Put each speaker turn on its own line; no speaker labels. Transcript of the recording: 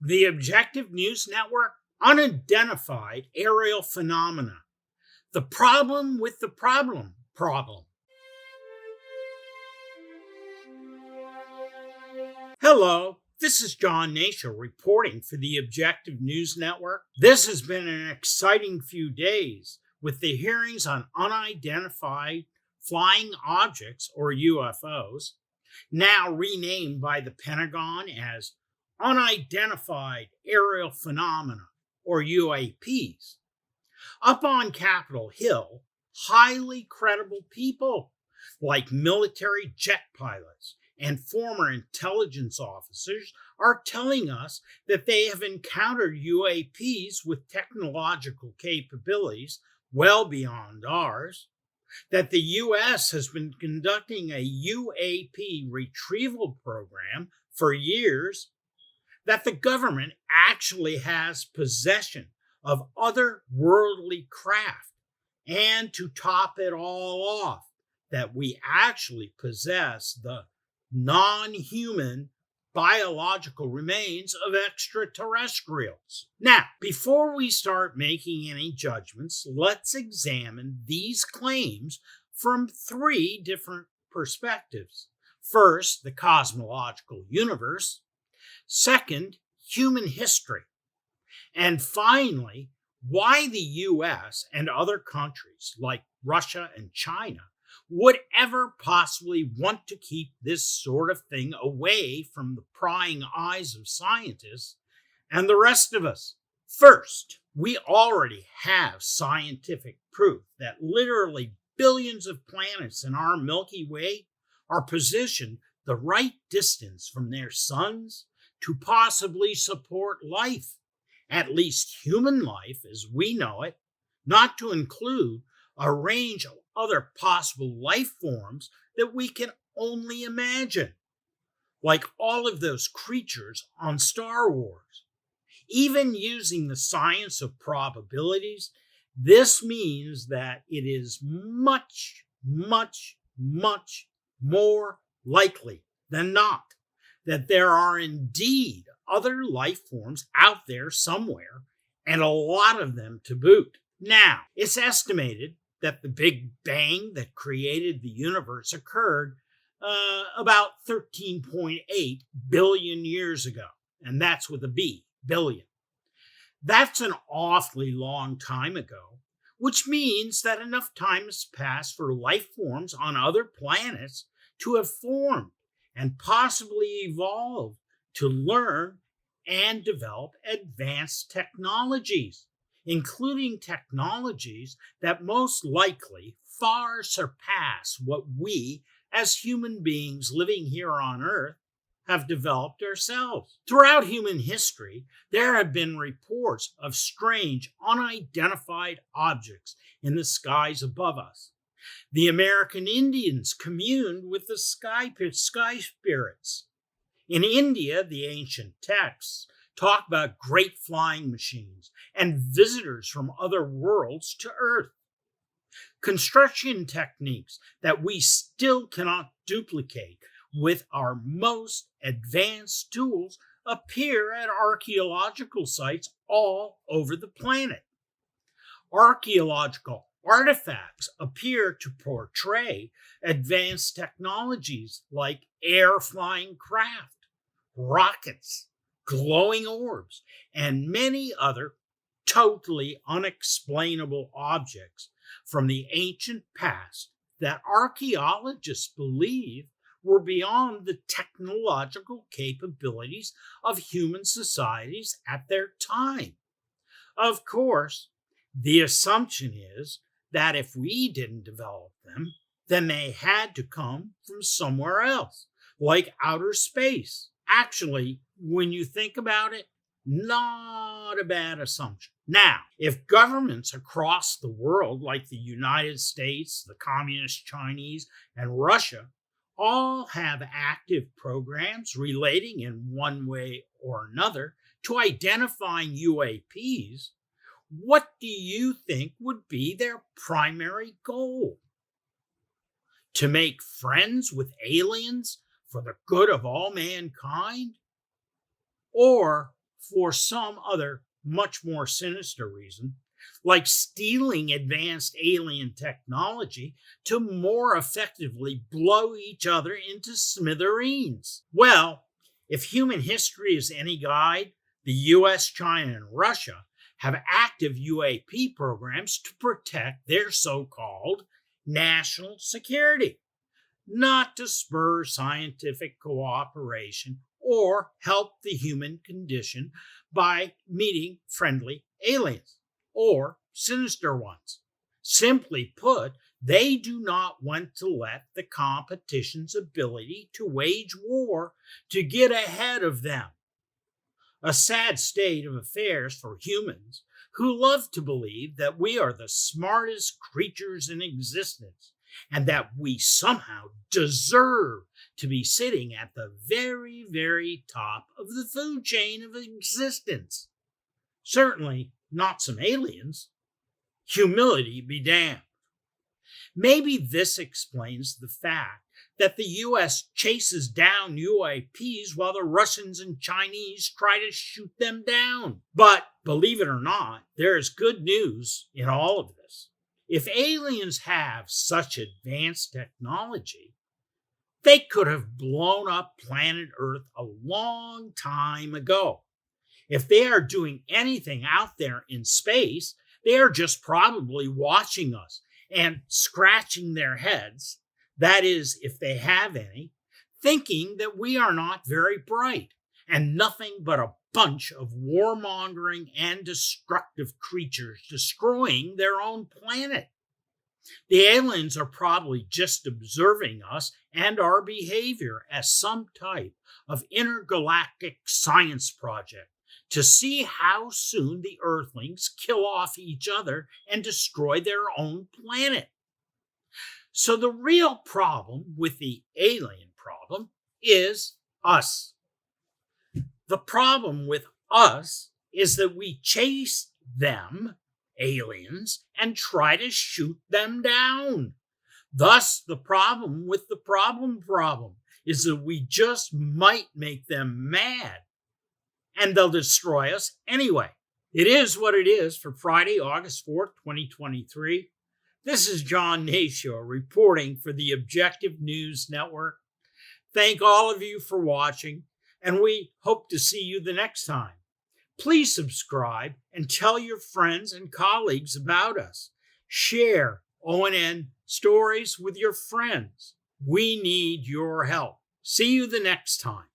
The Objective News Network, unidentified aerial phenomena. The problem with the problem. Hello, this is John Hnatio reporting for the Objective News Network. This has been an exciting few days with the hearings on unidentified flying objects, or UFOs, now renamed by the Pentagon as unidentified aerial phenomena, or UAPs. Up on Capitol Hill, highly credible people like military jet pilots and former intelligence officers are telling us that they have encountered UAPs with technological capabilities well beyond ours, that the U.S. has been conducting a UAP retrieval program for years, that the government actually has possession of otherworldly craft, and to top it all off, that we actually possess the non-human biological remains of extraterrestrials. Now, before we start making any judgments, let's examine these claims from three different perspectives. First, the cosmological universe. Second, human history. And finally, why the US and other countries like Russia and China would ever possibly want to keep this sort of thing away from the prying eyes of scientists and the rest of us. First, we already have scientific proof that literally billions of planets in our Milky Way are positioned the right distance from their suns to possibly support life, at least human life as we know it, not to include a range of other possible life forms that we can only imagine, like all of those creatures on Star Wars. Even using the science of probabilities, this means that it is much, much, much more likely than not that there are indeed other life forms out there somewhere, and a lot of them to boot. Now, it's estimated that the Big Bang that created the universe occurred about 13.8 billion years ago, and that's with a B, billion. That's an awfully long time ago, which means that enough time has passed for life forms on other planets to have formed and possibly evolved to learn and develop advanced technologies, including technologies that most likely far surpass what we, as human beings living here on Earth, have developed ourselves. Throughout human history, there have been reports of strange, unidentified objects in the skies above us. The American Indians communed with the sky spirits. In India, the ancient texts talk about great flying machines and visitors from other worlds to Earth. Construction techniques that we still cannot duplicate with our most advanced tools appear at archaeological sites all over the planet. Archaeological artifacts appear to portray advanced technologies like air-flying craft, rockets, glowing orbs, and many other totally unexplainable objects from the ancient past that archaeologists believe were beyond the technological capabilities of human societies at their time. Of course, the assumption is that if we didn't develop them, then they had to come from somewhere else, like outer space. Actually, when you think about it, not a bad assumption. Now, if governments across the world, like the United States, the Communist Chinese, and Russia, all have active programs relating in one way or another to identifying UAPs, what do you think would be their primary goal? To make friends with aliens for the good of all mankind? Or for some other, much more sinister reason, like stealing advanced alien technology to more effectively blow each other into smithereens. Well, if human history is any guide, the US, China, and Russia have active UAP programs to protect their so-called national security, not to spur scientific cooperation or help the human condition by meeting friendly aliens or sinister ones. Simply put, they do not want to let the competition's ability to wage war to get ahead of them. A sad state of affairs for humans who love to believe that we are the smartest creatures in existence and that we somehow deserve to be sitting at the very, very top of the food chain of existence. Certainly not some aliens. Humility be damned. Maybe this explains the fact that the US chases down UAPs while the Russians and Chinese try to shoot them down. But believe it or not, there is good news in all of this. If aliens have such advanced technology, they could have blown up planet Earth a long time ago. If they are doing anything out there in space, they are just probably watching us and scratching their heads, that is, if they have any, thinking that we are not very bright and nothing but a bunch of warmongering and destructive creatures destroying their own planet. The aliens are probably just observing us and our behavior as some type of intergalactic science project to see how soon the Earthlings kill off each other and destroy their own planet. So the real problem with the alien problem is us. The problem with us is that we chase them, aliens, and try to shoot them down. Thus, the problem with the problem is that we just might make them mad, and they'll destroy us anyway. It is what it is for Friday, August 4th, 2023. This is John Hnatio reporting for the Objective News Network. Thank all of you for watching, and we hope to see you the next time. Please subscribe and tell your friends and colleagues about us. Share ONN stories with your friends. We need your help. See you the next time.